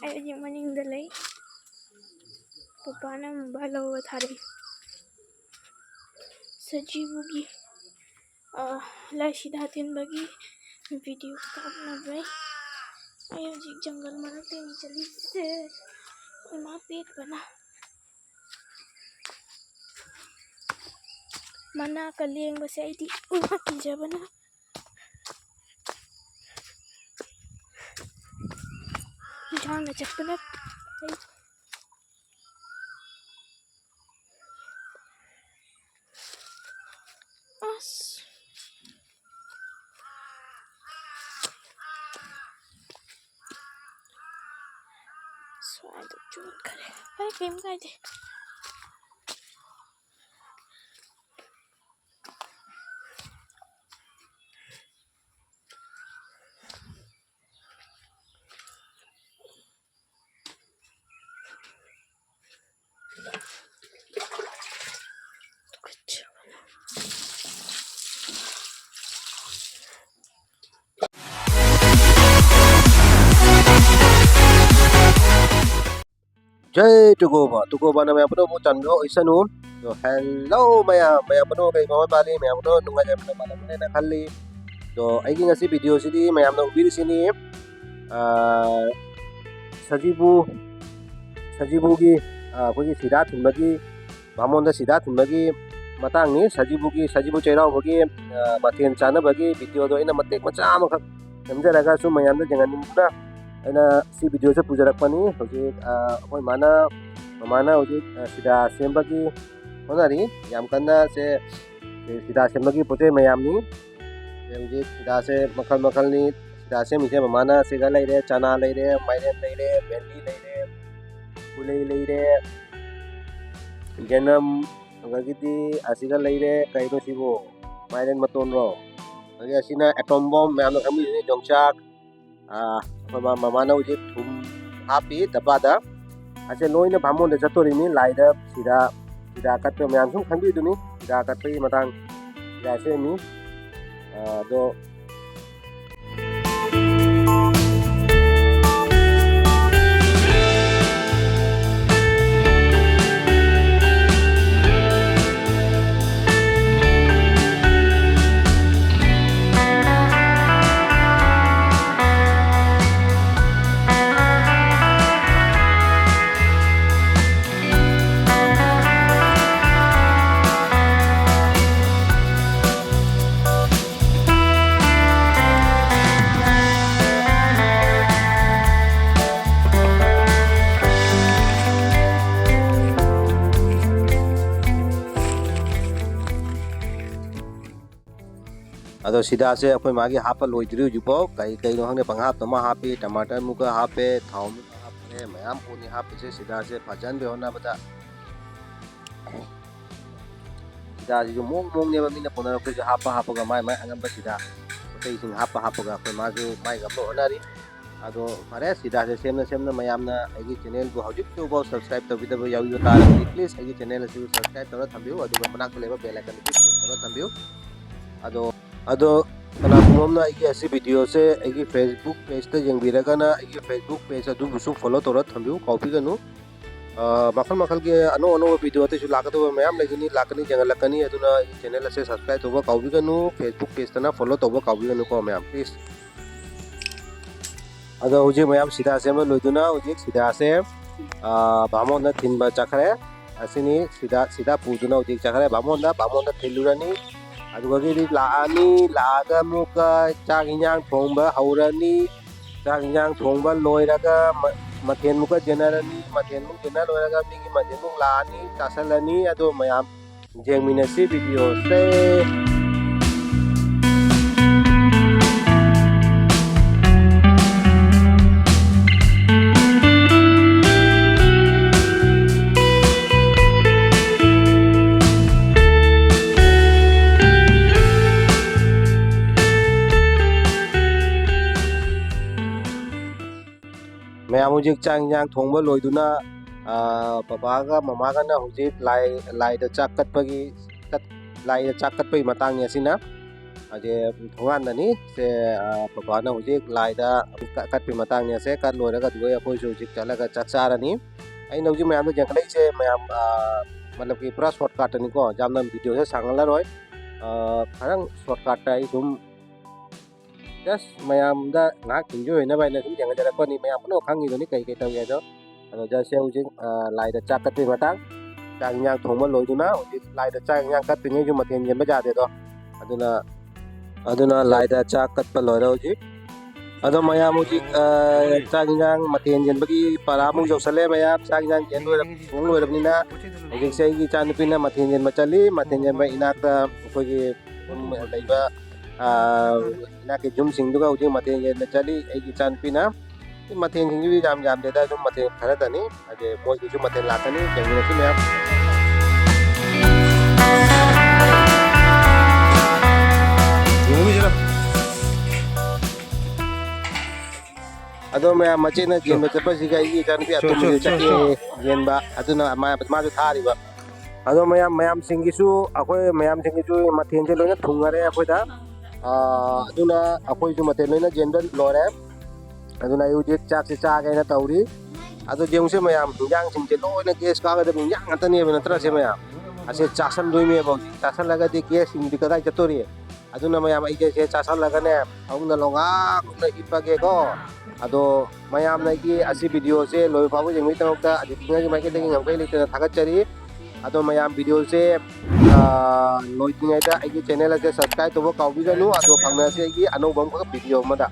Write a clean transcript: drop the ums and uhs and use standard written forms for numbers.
ꯑꯩ ꯃꯅꯤꯡꯗ ꯂꯩ ꯄꯄꯥꯅ ꯃꯣꯕꯥꯏꯜ ꯂꯧꯔ ꯊꯥꯔꯛꯏ ꯁꯖꯤꯕꯨꯒꯤ ꯂꯥꯏꯁꯤꯗ ꯊꯤꯟꯕꯒꯤ ꯚꯤꯗꯤꯑꯣ ꯀꯥꯞꯅꯕꯩ ꯑꯩ ꯍꯧꯖꯤꯛ ꯖꯪꯒꯜ ꯃꯔꯛꯇꯩ ꯆꯠꯂꯤꯁꯦ ꯏꯃꯥ ꯄꯦꯠꯄꯅ ꯃꯅꯥꯀ ꯂꯦꯡꯕꯁꯦ ꯑꯩꯗꯤ ꯀꯤꯖꯕꯅ ꯌꯥꯡꯅ ꯆꯠꯄꯅ ꯑꯩ स्वाद चोट करे भाई केम काय दे Jai Tugoba na maya puno mo channel isanu. So hello maya puno kay mama bali maya puno nunga jam na malam na khali. So ay ngasi video sini maya na ubiri sini sajibu gi kogi sida thunbagi bamonda sida thunbagi matang ni sajibu chairau bagi mathen chana bagi video do ina matek macha ama khak samjaraga su maya na jangan na अना सी video से पुजरपनी हजे अखोय माना हजे सिदा सेमबगी होनारी याम कन्ना से सिदा सेमबगी पोते मयामनी हजे सिदा से मखल नि सिदा सेमिसे माना सेगा लैरे चना लैरे माइरेन लैरे भेंडी लैरे फुलै लैरे जनम गगिदी आसिगा लैरे काइनो सिबो माइरेन मतोन रो हजे असिना एटम बम मयाम खमी जोंचाक mama na ujit thum happy dabada ase loina bhamon de jatorini laida sida kat pe myam sum khangbi duni sida kat pe matang ya se mi do अदो सिदा से अखोय मागी हापा लोइद्रि जुपो कई नो हंगे पंगाप तमा हापी टमाटर मुका हापे थाव मुका हापे मयाम पोनी हापे से सिदा से फजन बे होना बता सिदा जो मोंग ने बमिना पोना के हापा गा माय अंगम सिदा ओतै सिंग हापा गा अखोय माजु माय गा होनारी अदो फरे सिदा से सेमना मयामना आगी चैनल को हजिक तो बो सब्सक्राइब तबिदबो यावियो तारा प्लीज आगी चैनल से सब्सक्राइब तरो थंबियो अदुगा मनाक लेबा बेल आइकन क्लिक तरो थंबियो अदो कना कुमना आगी ऐसी वीडियो से आगी फेसबुक पेज ते यंगबिरगना आगी फेसबुक पेज अदु बुसु फॉलो तरो थंबियो कॉपीगनु मखल के अनो वीडियो ते लागतो मयाम लेगनी लाकनी जंगलकनी अदुना चैनल से सब्सक्राइब तोबो कॉपीगनु फेसबुक पेज तना फॉलो तोबो कॉपीगनु को मयाम प्लीज अदो हुजे मयाम सिदा से लोइदुना हुजे सिदा से बामोन थिनबा चखरे असिनी सिदा पुदुना हुजे चखरे बामोन थिलुरानी अदुगि लानी लागा मुका चाक इंजांग थोंबा हौरानी चाक इंजांग थोंबा लोइरागा मथेन मुका जेनरानी मथेन मुक जेना लोइरागा मिगी मथेन मुक लानी तासलानी अदो मयाम जेंगमिनसी वीडियो से मैं मुझे चांग जांग थोंबा लोइदुना पापा का ममा का ना हुजे लाई द चाक कटपगी लाई द चाक कटपगी मतांग यासिना ꯑꯁꯦ ꯊꯣꯡꯒꯥꯟꯗꯅꯤ ꯁꯦ ꯄꯄꯥꯅ ꯍꯧꯖꯤꯛ ꯂꯥꯏꯗ ꯀꯠꯄꯤ ꯃꯇꯥꯡꯅꯦ ꯁꯦ ꯀꯠ ꯂꯣꯏꯔꯒ ꯑꯗꯨꯒ ꯑꯩꯈꯣꯏꯁꯨ ꯍꯧꯖꯤꯛ ꯆꯠꯂꯒ ꯆꯥꯛ ꯆꯥꯔꯅꯤ ꯑꯩꯅ ꯍꯧꯖꯤꯛ ꯃꯌꯥꯝꯗ ꯌꯦꯡꯈꯠꯂꯛꯏꯁꯦ ꯃꯌꯥꯝ ꯃꯇꯂꯕꯀꯤ ꯄꯨꯔꯥ ꯁꯣꯔꯠ ꯀꯠꯇꯅꯤꯀꯣ ꯌꯥꯝꯅ ꯚꯤꯗꯤꯑꯣꯁꯦ ꯁꯥꯡꯍꯜꯂꯔꯣꯏ ꯈꯔꯪ ꯁꯣꯔꯠ ꯀꯠꯇ ꯑꯩ ꯑꯗꯨꯝ ꯖꯁ ꯃꯌꯥꯝꯗ ꯉꯥꯏꯍꯥꯛ ꯏꯟꯖꯣꯏ ꯑꯣꯏꯅꯕ ꯑꯩꯅ ꯑꯗꯨꯝ ꯌꯦꯡꯍꯟꯖꯔꯛꯄꯅꯤ ꯃꯌꯥꯝ ꯄꯨꯝꯅꯃꯛ ꯈꯪꯉꯤꯗꯨꯅꯤ ꯀꯩ ꯀꯩ ꯇꯧꯏ ꯍꯥꯏꯗꯣ ꯑꯗꯣ ꯖꯁꯁꯦ ꯍꯧꯖꯤꯛ ꯂꯥꯏꯗ ꯆꯥꯛ ꯀꯠꯄꯒꯤ ꯃꯇꯥꯡ ꯆꯥꯛ ꯏꯟꯖꯥꯡ ꯊꯣꯡꯕ ꯂꯣꯏꯗꯨꯅ ꯍꯧꯖꯤꯛ ꯂꯥꯏꯗ ꯆꯥꯛ ꯏꯟꯖꯥꯡ ꯀꯠꯇ꯭ꯔꯤꯉꯩꯁꯨ ꯃꯊꯦꯜ ꯌꯦꯟꯕ ꯌꯥꯗꯦꯗꯣ ꯑꯗꯨꯅ ꯂꯥꯏꯗ ꯆꯥꯛ ꯀꯠꯄ ꯂꯣꯏꯔꯦ ꯍꯧꯖꯤꯛ ꯑꯗꯣ ꯃꯌꯥꯝ ꯍꯧꯖꯤꯛ ꯆꯥꯛ ꯏꯟꯖꯥꯡ ꯃꯊꯦꯜ ꯌꯦꯟꯕꯒꯤ ꯄꯔꯥꯃꯨꯛ ꯌꯧꯁꯜꯂꯦ ꯃꯌꯥꯝ ꯆꯥꯛ ꯏꯟꯖꯥꯡ ꯊꯣꯡ ꯂꯣꯏꯔꯕꯅꯤꯅ ꯍꯧꯖꯤꯛꯁꯦ ꯑꯩꯒꯤ ꯏꯆꯥꯅꯨꯄꯤꯅ ꯃꯊꯦꯜ ꯌꯦꯟꯕ ꯆꯠꯂꯤ ꯃꯊꯦꯜ ꯌꯦꯟꯕ ꯏꯅꯥꯛꯇ ꯑꯩꯈꯣꯏꯒꯤ ꯂꯩꯕ ꯏꯅꯥꯛꯀꯤ ꯌꯨꯝꯁꯤꯡꯗꯨꯒ ꯍꯧꯖꯤꯛ ꯃꯊꯦꯜ ꯌꯦꯟꯕ ꯆꯠꯂꯤ ꯑꯩꯒꯤ ꯏꯆꯥꯅꯨꯄꯤꯅ ꯃꯊꯦꯜꯁꯤꯡꯁꯤꯗꯤ ꯌꯥꯝ ꯌꯥꯝꯗꯦꯗ ꯑꯗꯨꯝ ꯃꯊꯦꯜ ꯈꯔꯗꯅꯤ ꯍꯥꯏꯗꯤ ꯃꯣꯏꯒꯤꯁꯨ ꯃꯊꯦꯜ ꯂꯥꯛꯀꯅꯤ ꯌꯦꯡꯃꯤꯟꯅꯁꯤ ꯃꯌꯥꯝ ꯑꯗꯣ ꯃꯌꯥꯝ ꯃꯆꯦꯅ ꯌꯦꯟꯕ ꯆꯠꯄꯁꯤꯒ ꯑꯩꯒꯤ ꯏꯆꯥꯅꯨꯄꯤ ꯑꯇꯣꯝꯕꯁꯨ ꯆꯠꯀꯦ ꯌꯦꯟꯕ ꯑꯗꯨꯅ ꯃꯥꯁꯨ ꯊꯥꯔꯤꯕ ꯑꯗꯣ ꯃꯌꯥꯝꯁꯤꯡꯒꯤꯁꯨ ꯑꯩꯈꯣꯏ ꯃꯌꯥꯝꯁꯤꯡꯒꯤꯁꯨ ꯃꯊꯦꯜꯁꯦ ꯂꯣꯏꯅ ꯊꯨꯡꯉꯔꯦ ꯑꯩꯈꯣꯏꯗ ꯑꯗꯨꯅ ꯑꯩꯈꯣꯏꯁꯨ ꯃꯊꯦꯜ ꯂꯣꯏꯅ ꯌꯦꯟꯕ ꯂꯣꯏꯔꯦ ꯑꯗꯨꯅ ꯑꯩ ꯍꯧꯖꯤꯛ ꯆꯥꯛꯁꯦ ꯆꯥꯒꯦꯅ ꯇꯧꯔꯤ ꯑꯗꯣ ꯌꯦꯡꯉꯨꯁꯦ ꯃꯌꯥꯝ ꯍꯤꯟꯖꯥꯡꯁꯤꯡꯁꯦ ꯂꯣꯏꯅ ꯒꯦꯁ ꯀꯥꯒꯗꯕ ꯍꯤꯟꯖꯥꯡ ꯉꯥꯛꯇꯅꯦꯕ ꯅꯠꯇ꯭ꯔꯁꯦ ꯃꯌꯥꯝ ꯑꯁꯦ ꯆꯥꯁꯟꯗꯣꯏꯅꯦꯕ ꯍꯧꯖꯤꯛ ꯆꯥꯁꯜꯂꯒꯗꯤ ꯒꯦꯁꯁꯤꯡꯗꯨꯗꯤ ꯀꯗꯥꯏ ꯆꯠꯇꯣꯔꯤ ꯑꯗꯨꯅ ꯃꯌꯥꯝ ꯑꯩꯁꯦ ꯆꯥꯁꯜꯂꯒꯅꯦ ꯐꯃꯨꯡꯗ ꯂꯣꯡꯉꯥꯛꯅ ꯍꯤꯞꯄꯒꯦꯀꯣ ꯑꯗꯣ ꯃꯌꯥꯝꯅ ꯑꯩꯒꯤ ꯑꯁꯤ ꯚꯤꯗꯤꯑꯣꯁꯦ ꯂꯣꯏꯕ ꯐꯥꯎꯕ ꯌꯦꯡꯕꯒꯤꯗꯃꯛꯇ ꯑꯗꯤꯇꯤꯉꯥꯒꯤ ꯃꯥꯏꯀꯩꯗꯒꯤ ꯉꯝꯈꯩ ꯂꯩꯇꯅ ꯊꯥꯒꯠꯆꯔꯤ ꯑꯗꯣ ꯃꯌꯥꯝ ꯚꯤꯗꯤꯑꯣꯁꯦ ꯂꯣꯏꯗ꯭ꯔꯤꯉꯩꯗ ꯑꯩꯒꯤ ꯆꯦꯅꯦꯜ ꯑꯁꯦ ꯁꯕꯁꯀ꯭ꯔꯥꯏꯕ ꯇꯧꯕ ꯀꯥꯎꯕꯤꯒꯅꯨ ꯑꯗꯣ ꯐꯪꯅꯔꯁꯤ ꯑꯩꯒꯤ ꯑꯅꯧꯕ ꯑꯃꯈꯛ ꯚꯤꯗꯤꯑꯣ ꯑꯃꯗ